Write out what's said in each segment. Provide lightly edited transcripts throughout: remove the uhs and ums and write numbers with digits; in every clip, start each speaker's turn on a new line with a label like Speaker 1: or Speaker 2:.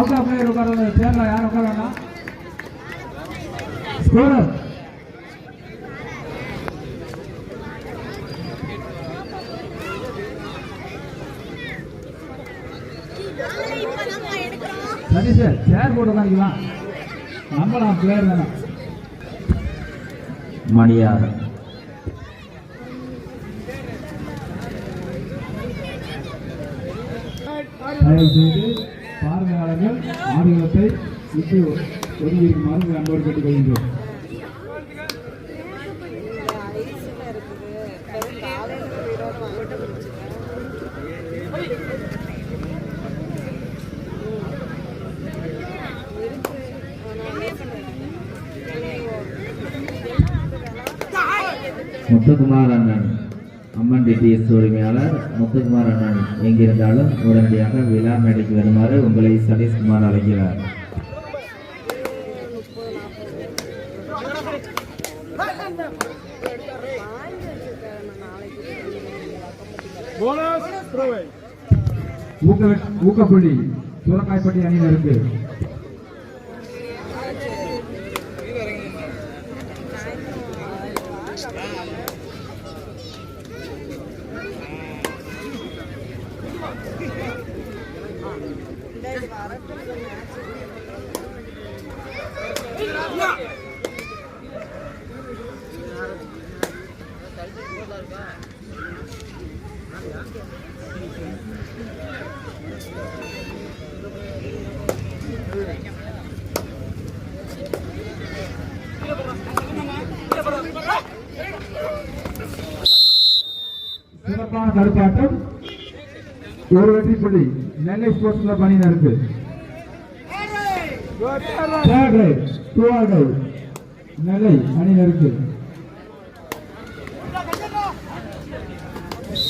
Speaker 1: Out of player உட்கார சேர்ல யாரும் உட்கார வேண்டாம். ஸ்கோரர் சரி சார், சேர் போட்டு உட்காந்துக்கலாம். நம்ம பிளேயர் தானே.
Speaker 2: மணியார்
Speaker 1: தயவு செய்து பார்வையாளர்கள் ஆடுகளத்தை விட்டு ஒதுங்கியிருக்குமாறு அன்போடு கேட்டுக்கொள்கின்றோம்.
Speaker 2: முத்துக்குமார் அண்ணன் அம்மன் டிடிஎஸ் உரிமையாளர் முத்துக்குமார் அண்ணன் எங்கிருந்தாலும் உடனடியாக விழா மேடைக்கு வருமாறு உங்களை சதீஷ்குமார் அழைக்கிறார்.
Speaker 1: ஊக்கப்புள்ளி சூரக்காய்பட்டி அணியினருக்கு. சிறப்பான தடுப்பாட்டம், ஒரு வெற்றி புள்ளி நெல்லை ஸ்போர்ட்ஸ் கிளப் அணியினருக்கு. நெல்லை அணியினருக்கு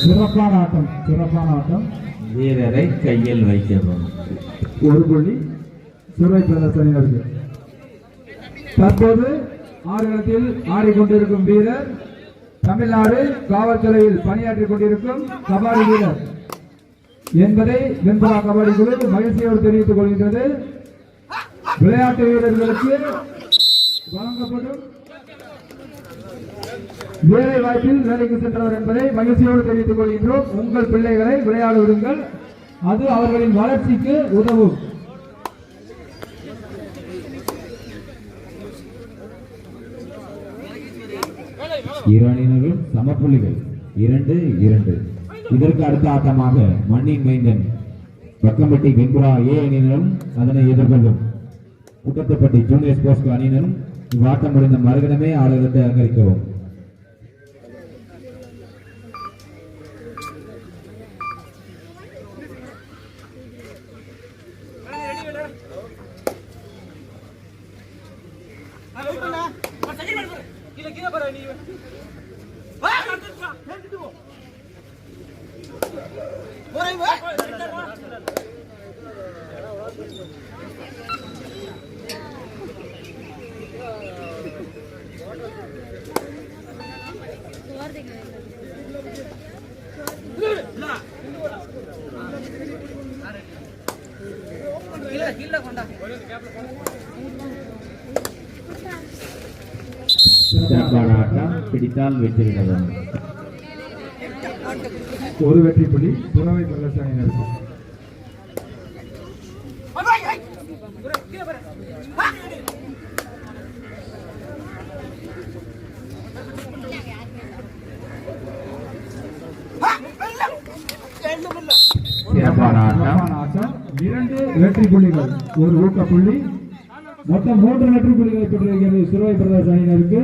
Speaker 1: சிறப்பான ஆட்டம், சிறப்பான ஆட்டம்.
Speaker 2: வீரரை கையில் வைக்கவும்.
Speaker 1: ஒரு புள்ளி சுரை பிரதேச அணியினருக்கு. தற்போது ஆடுகளத்தில் ஆடிக்கொண்டிருக்கும் வீரர் தமிழ்நாடு காவல்துறையில் பணியாற்றிக் கொண்டிருக்கும் கபாடி வீரர் என்பதை வெண்பா கபாடி குழு மகிழ்ச்சியோடு தெரிவித்துக் கொள்கின்றது. விளையாட்டு வீரர்களுக்கு வழங்கப்படும் வேலை வாய்ப்பில் வேலைக்கு சென்றவர் என்பதை மகிழ்ச்சியோடு தெரிவித்துக் கொள்கின்றோம். உங்கள் பிள்ளைகளை விளையாட விடுங்கள், அது அவர்களின் வளர்ச்சிக்கு உதவும்.
Speaker 2: இரு அணியினரும் சமப்புள்ளிகள் 2-2. இதற்கு அடுத்த ஆட்டமாக மண்ணின் மைந்தன் பக்கம்பட்டி வெண்புறா ஏ அணியினரும் அதனை எதிர்கொள்ளும் குட்டத்துப்பட்டி ஜூனியர் ஸ்போர்ட்ஸ் அணியினரும் இவ்வாட்டம் முடிந்த மறுகணமே ஆடுகளத்தை அலங்கரிக்கவும். பிடித்தால் வெற்றிவிடவும்.
Speaker 1: ஒரு வெற்றி புள்ளி புறவை பிரதேச அணியினருக்கு. ஆட்டம், 2 வெற்றி புள்ளிகள், ஒரு ஊக்க புள்ளி, மொத்தம் 3 வெற்றி புள்ளிகளை பெற்றிருக்கிறது சிறுவை பிரதேச அணியினருக்கு.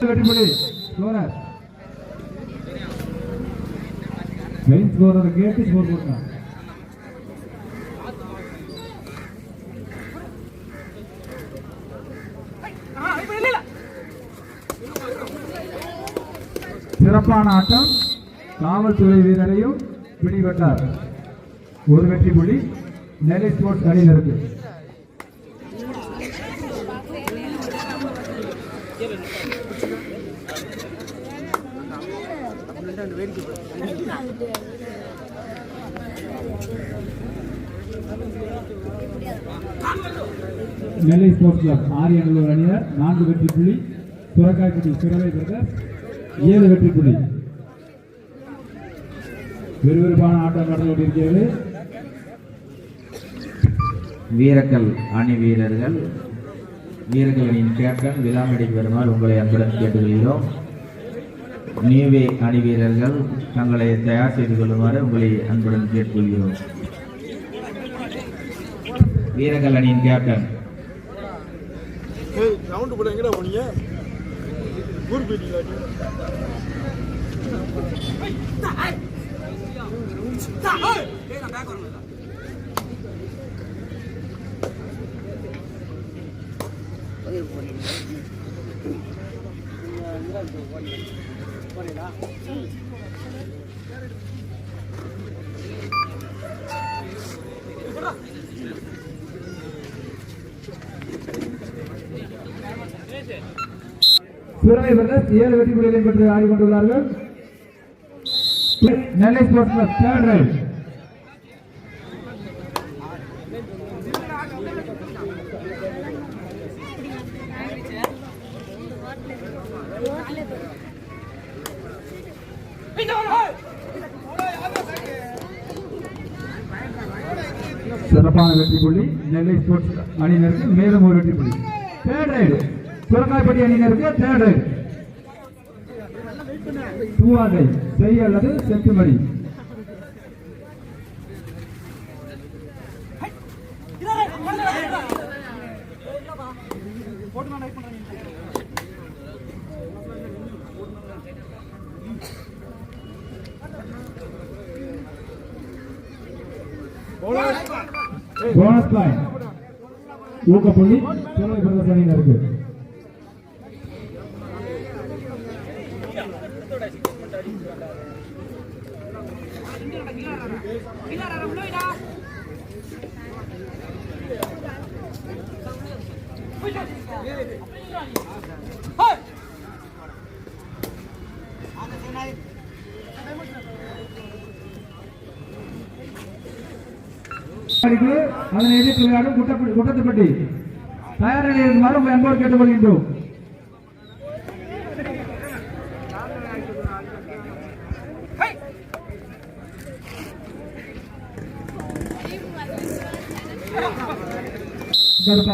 Speaker 1: வெற்றி புள்ளி ஸ்கோரர் மெயின் ஸ்கோரர் கேட்டு ஸ்கோர் போட்டான். சிறப்பான ஆட்டம், காவல்துறை வீரரையும் பிடிபட்டார். ஒரு வெற்றி புள்ளி நெல்லை ஸ்போர்ட்ஸ் அணியினருக்கு.
Speaker 3: Thank you.
Speaker 1: Nellai sports club Ariyanallur அணியினர் 4 வெற்றி புள்ளி, சுரக்காய்பட்டி சுரவை பிரதர்ஸ் 7 வெற்றி புள்ளி. விறுவிறுப்பான ஆட்டம் நடந்து கொண்டிருக்கிறது.
Speaker 2: வீரக்கல் அணி வீரர்கள் வீரர்கள் அணியின் கேப்டன் விழாமேடைக்கு வருமாறு உங்களை அன்புடன் கேட்டுக்கொள்கிறோம். நியூவே அணி வீரர்கள் தங்களை தயார் செய்து கொள்ளுமாறு உங்களை அன்புடன் கேட்டுக்கொள்கிறோம். வீரர்கள் அணியின் கேப்டன்
Speaker 1: சுரவை பிரதர்ஸ் 7 வெற்றி புள்ளிகளை பெற்று ஆடிக்கொண்டுள்ளார்கள். நெல்லை ஸ்போர்ட்ஸ் கிளப் தேர்ட் ரைட். சிறப்பான வெற்றி புள்ளி நெல்லை ஸ்போர்ட்ஸ் அணியினருக்கு, மேலும் ஒரு வெற்றி புள்ளி. தேர்ட் ரைடு சுரக்காய்பட்டி அணியினருக்கு தேர்ட் ரைடு. 2 ஆடை செய் அல்லது செட்டுமடி. போனஸ் பாயிண்ட் ஊக்கப்புள்ளி சுரவை பிரதர்ஸ் அணியினருக்கு. அதனை எதிர்த்து விளையாடும் குட்டத்துப்பட்டி தயார் நிலையில் இருக்குமாறு உங்கள் அன்போடு கேட்டுக்கொள்கின்றோம்.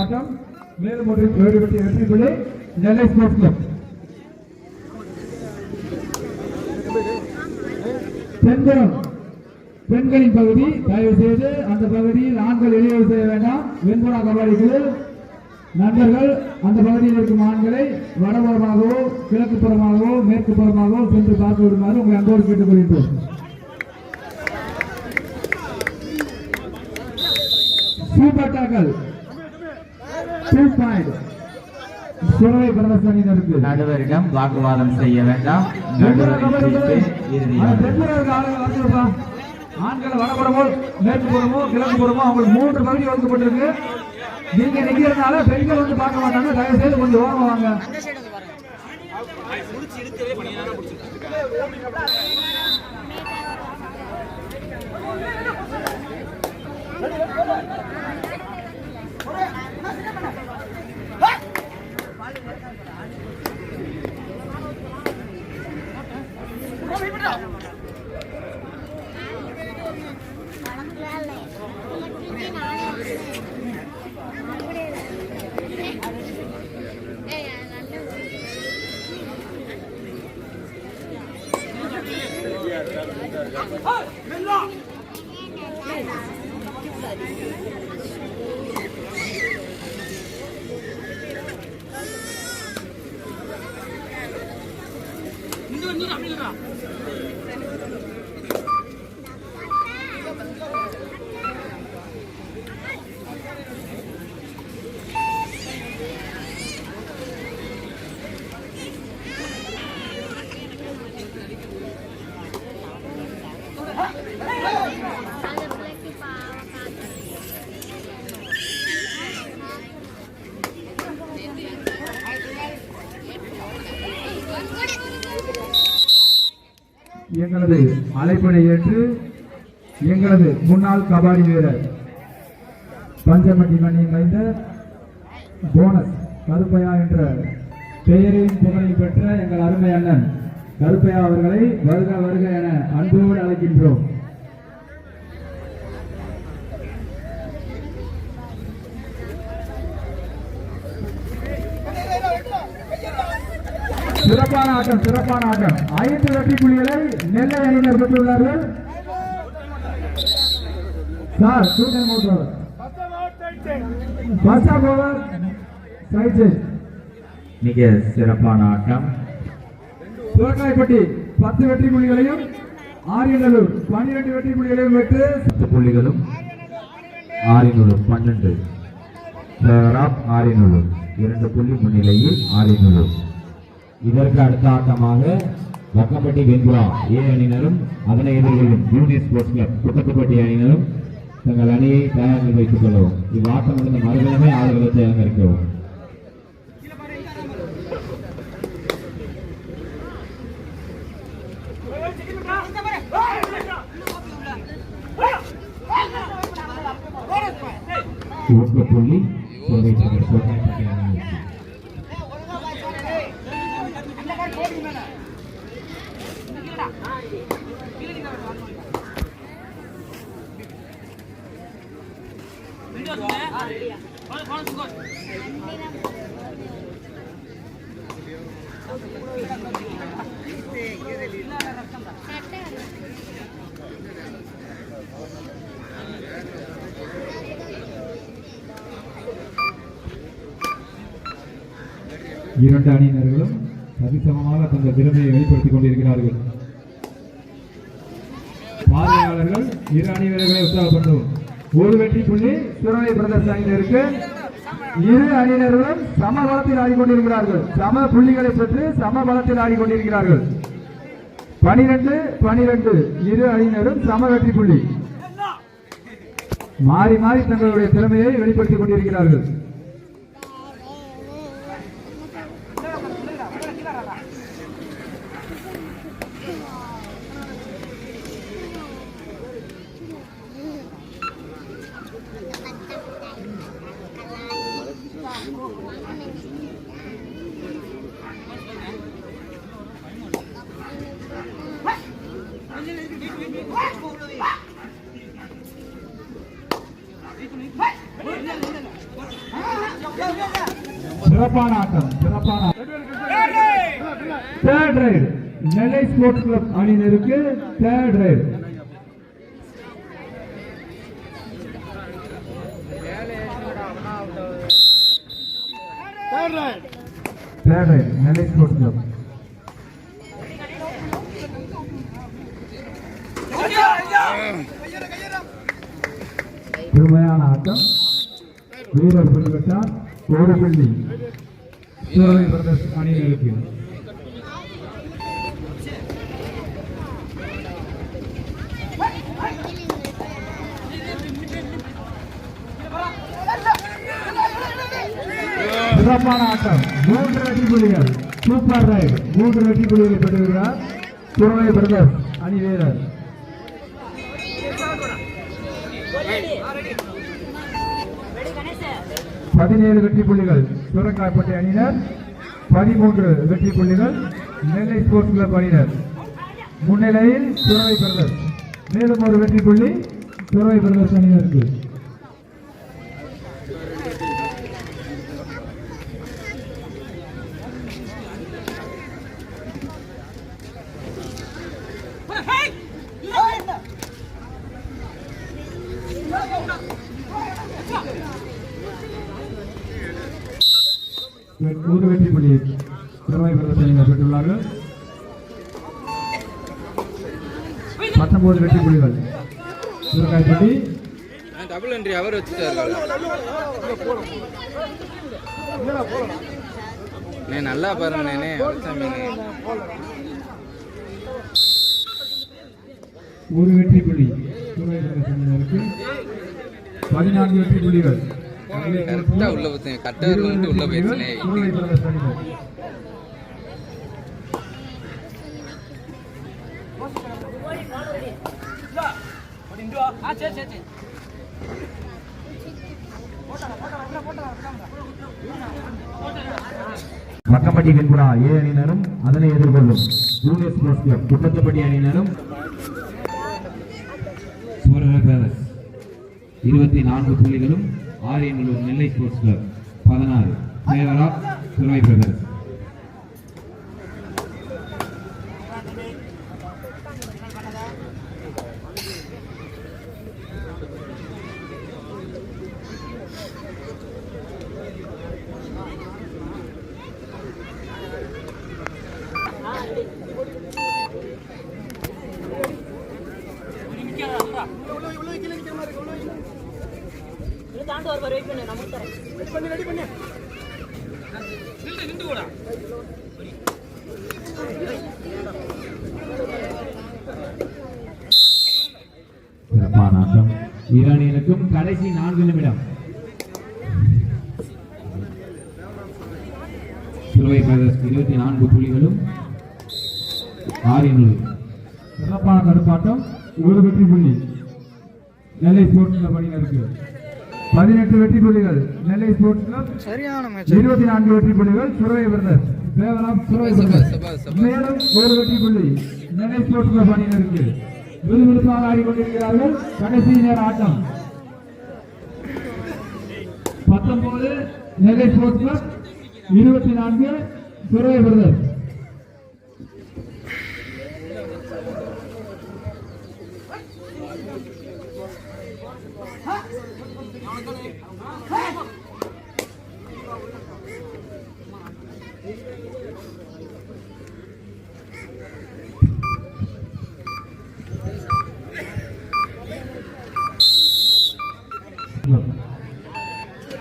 Speaker 1: ஆட்டம் மேலும் ஒரு வெற்றி புள்ளி நெல்லை ஸ்போர்ட்ஸ் கிளப். தென்புறம் பெண்களின் பகுதி தயவு செய்து அந்த பகுதியில் ஆண்கள் இடையூறு செய்ய வேண்டாம். வெண்புறா கபாடிக்குழு நண்பர்கள் அந்த பகுதியில் இருக்கும் ஆண்களை வடபுறமாகவோ கிழக்கு புறமாகவோ மேற்கு புறமாகவோ சென்று பார்த்து விடுமாறு உங்களை அன்போடு கேட்டுக்கொள்கின்றோம். Super tackle 2 point Suravai brothers அணியினருக்கு.
Speaker 2: நடுவரிடம் வாக்குவாதம் செய்ய வேண்டாம்.
Speaker 1: ஆண்களை வடபுறமோ மேற்கு புறமோ கிழக்கு புறமோ அவங்களுக்கு 3 பகுதி ஒதுக்கப்பட்டிருக்கு. நீங்க நிக்கிறதுனால பெண்கள் வந்து பார்க்க மாட்டாங்க. தயவு செய்து கொஞ்சம் ஓரமா வாங்க. எங்களது அழைப்பினை ஏற்று எங்களது முன்னாள் கபாடி வீரர் பஞ்சமட்டி மண்ணின் மைந்த போனஸ் கருப்பையா என்ற பெயரையும் புகழையும் பெற்ற எங்கள் அருமை அண்ணன் கருப்பையா அவர்களை வருக வருக என அன்போடு அழைக்கின்றோம். சிறப்பான ஆட்டம் 5 வெற்றி புள்ளிகளை நெல்லை அணியினர் பெற்றுள்ளார்கள். சார்
Speaker 2: மிக சிறப்பான ஆட்டம்.
Speaker 1: துவக்காய்பட்டி 10 வெற்றி புள்ளிகளையும் ஆரியநல்லூர் 12 வெற்றி புள்ளிகளையும் பெற்று
Speaker 2: 10 புள்ளிகளும் ஆரியநல்லூர் 12 ஆரியநல்லூர் 2 புள்ளி முன்னிலையில் ஆரியநல்லூர். இதற்கு அடுத்த ஆட்டமாக வக்கம்பட்டி வெண்புறா ஏ அணியினரும் அதனை எதிர்கொள்ளும் யூனியன் ஸ்போர்ட்ஸ் கிளப் குட்டத்துப்பட்டி அணியினரும் தங்கள் அணியை தயாரில் வைத்துக் கொள்ளவும். இவ்வாட்டம் முடிந்த மறுதினமே ஆளுகளை அலங்கரிக்கவும். ஊக்கப்புள்ளி
Speaker 1: இரண்டு அணியினர்களும் சரிசமமாக தங்கள் திறமையை வெளிப்படுத்திக் கொண்டிருக்கிறார்கள். பார்வையாளர்கள் இரு அணி வீரர்களை உற்சாகப்படுத்தும். ஒரு வெற்றி புள்ளி சுரவை பிரதர்ஸ் அணியினருக்கு. இரு அணியினர்களும் சம பலத்தில் ஆடிக்கொண்டிருக்கிறார்கள். சம புள்ளிகளை பெற்று சம பலத்தில் ஆடிக்கொண்டிருக்கிறார்கள். 12-12 இரு அணியினரும் சம வெற்றி புள்ளி. மாறி மாறி தங்களுடைய திறமையை வெளிப்படுத்திக் கொண்டிருக்கிறார்கள். சிறப்பான ஆட்டம். தேர்ட் ரைடு நெல்லை ஸ்போர்ட்ஸ் கிளப் அணியினருக்கு தேர்ட் ரைடு. நெல்லை ஸ்போர்ட்ஸ் கிளப் பெருமையான ஆட்டம். வீரர் புள்ளி பெற்றார். ஒரு புள்ளி சுரவை பிரதர்ஸ் அணியினருக்கு. சிறப்பான ஆட்டம். 3 வெற்றி புள்ளிகள். Super right. 3 வெற்றி புள்ளிகளை பெற்றிருக்கிறார் சுரவை பிரதர்ஸ் அணி வீரர். 17 வெற்றி புள்ளிகள் சூரக்காய்பட்டி அணியினர். 13 வெற்றி புள்ளிகள் நெல்லை ஸ்போர்ட்ஸ் கிளப் அணியினர். முன்னிலையில் சுரவை பிரதர்ஸ். மேலும் ஒரு வெற்றி புள்ளி சுரவை பிரதர்ஸ் அணியினருக்கு. ஒரு வெற்றி புள்ளி சுரவை பிரதர்ஸ் அணியினர் பெற்றுள்ளார்கள். 19 வெற்றி புள்ளிகள் சூரக்காய்பட்டி.
Speaker 3: டபுள் என்ட்ரி அவர் வச்சுட்டாரு. நல்லா பாருங்கண்ணே.
Speaker 1: ஒரு வெற்றி புள்ளி சூரவை பிரதர்ஸ் அணியினருக்கு. 14 வெற்றி புள்ளிகள்
Speaker 3: கரெக்டா உள்ள போச்சுங்க. கட்டர் வந்து உள்ள போயிடுச்சுனே.
Speaker 2: பக்கப்பட்டி வெண்புறா ஏ அணியினரும் அதனை எதிர்கொள்ளும் ஜூனியர் ஸ்போர்ட்ஸ் கிளப் குட்டத்தப்பட்டி அணியினரும் 24 புள்ளிகளும் Ariyanallur Nellai sports club 16 favour of Suravai brothers. சிறப்பான ஆட்டம். இரு அணியினருக்கும் கடைசி 4 நிமிடம். சுரவை பிரதர்ஸ் 24 புள்ளிகளும் ஆரியநல்லூர்.
Speaker 1: சிறப்பான தடுப்பாட்டம். ஒரு வெற்றி புள்ளி நெல்லை ஸ்போர்ட்ஸ் கிளப் அணியினருக்கு. 18 வெற்றி புள்ளிகள் நெல்லை ஸ்போர்ட்ஸ் கிளப். 24 வெற்றி புள்ளிகள் Suravai brothers. Favour of Suravai brothers. மேலும் ஒரு வெற்றி புள்ளி நெல்லை ஸ்போர்ட்ஸ் கிளப் அணியினருக்கு. விறுவிறுப்பாக ஆடிக்கொண்டிருக்கிறார்கள். கடைசி நேர ஆட்டம். 19 Nellai sports club, 24 Suravai brothers.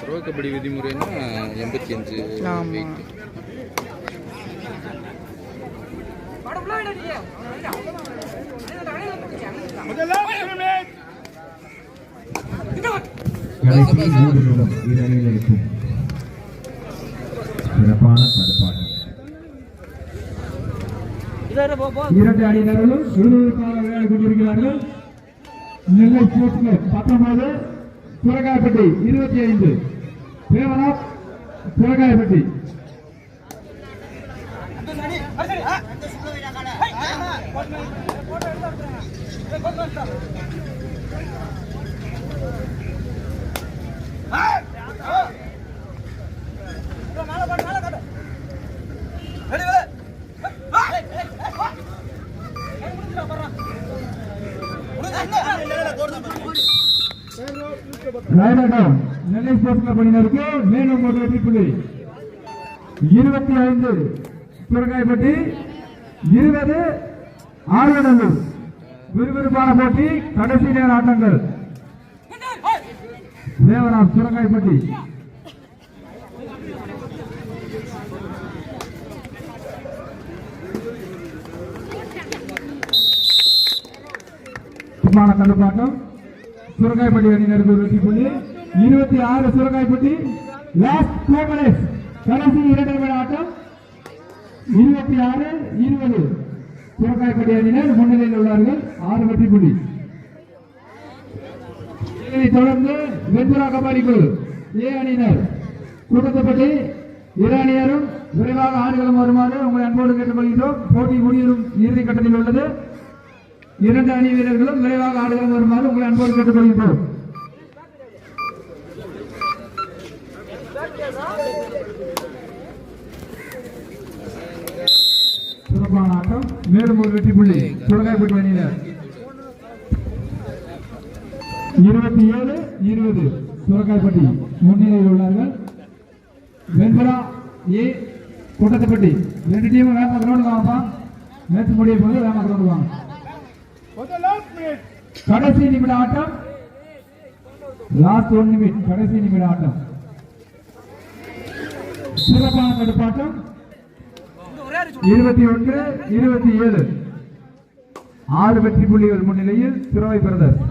Speaker 3: Pro kabaddi விதிமுறைன்னா 85 weight.
Speaker 2: கடைசி 3 நிமிடம் இரு அணியினருக்கும். சிறப்பான தடுப்பாட்டம்.
Speaker 1: இரண்டு அணியினர்களும் விறுவிறுப்பாக விளையாடிக் கொண்டிருக்கிறார்கள். Nellai sports club 19, Surakayapatti 25 favour of Surakayapatti. Nellai sports club அணியினருக்கு மேலும் ஒரு வெற்றி புள்ளி. 25 சுரகாயப்பட்டி, 20 ஆரியநல்லூர். விறுவிறுப்பான போட்டி. கடைசி நேர ஆட்டங்கள். Favour of சுரகாயப்பட்டி. கண்டுபாட்டம். சுரகாயப்பட்டி அணியினருக்கு ஒரு வெற்றி புள்ளி. 26 சுரகாயப்பட்டி. Last 4 minutes. கடைசி 2 நிமிட ஆட்டம். 26-20 சுரகாயப்பட்டி அணியினர் முன்னிலையில் உள்ளார்கள். 6 வெற்றி புள்ளி. இதனைத் தொடர்ந்து வெண்புறா கபாடி குழு ஏ அணியினர் கூட்டத்தப்பட்டி இரு அணியினரும் விரைவாக ஆடுகளம் வருமாறு உங்களை அன்போடு கேட்டுக்கொள்கிறோம். போட்டி முடியும் இறுதி கட்டத்தில் உள்ளது. 2 அணி வீரர்களும் விரைவாக ஆடுகளம் வருமாறு உங்களை அன்போடு கேட்டுக்கொள்கிறோம். சிறப்பான ஆட்டம். மேலும் ஒரு வெற்றி புள்ளி சுரகாயப்பட்டி அணியினர். 27-20 சுரகாயப்பட்டி முன்னிலையில் உள்ளார்கள். வெண்புறா ஏ கூட்டத்தப்பட்டி 2 டீம் வேகமாக கிரௌண்ட் வாங்கப்பா. மேட்ச் முடிய போது வேகமாக கிரௌண்ட் வாங்க. கடைசி நிமிட ஆட்டம். லாஸ்ட் 1 நிமிடம். கடைசி நிமிட ஆட்டம். சிறப்பான தடுப்பாட்டம். 21-27 6 வெற்றி புள்ளிகள் முன்னிலையில் சுரவை பிரதர்ஸ்.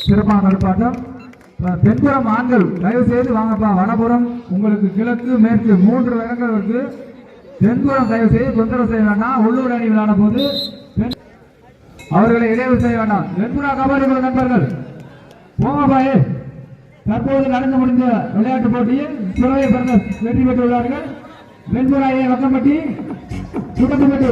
Speaker 1: சிறப்பான நடுப்பாட்டம். தென்புறம் ஆண்கள் தயவு செய்து வாங்கப்பா. வடபுறம் உங்களுக்கு கிழக்கு மேற்கு 3 இடங்கள் இருக்கு. தென்புறம் தயவு செய்து தொந்தரவு செய்ய வேண்டாம். உள்ளூர் அணி விளையாட போது அவர்களை இடையூறு செய்ய வேண்டாம். வெண்புறா கபடி குழு நண்பர்கள் போங்கப்பாயே. தற்போது நடந்து முடிந்த விளையாட்டு போட்டியில் சுரவை பிறந்த வெற்றி பெற்றுள்ளார்கள். வெண்புறா ஏ வக்கம்பட்டி, சுடத்துப்பட்டி.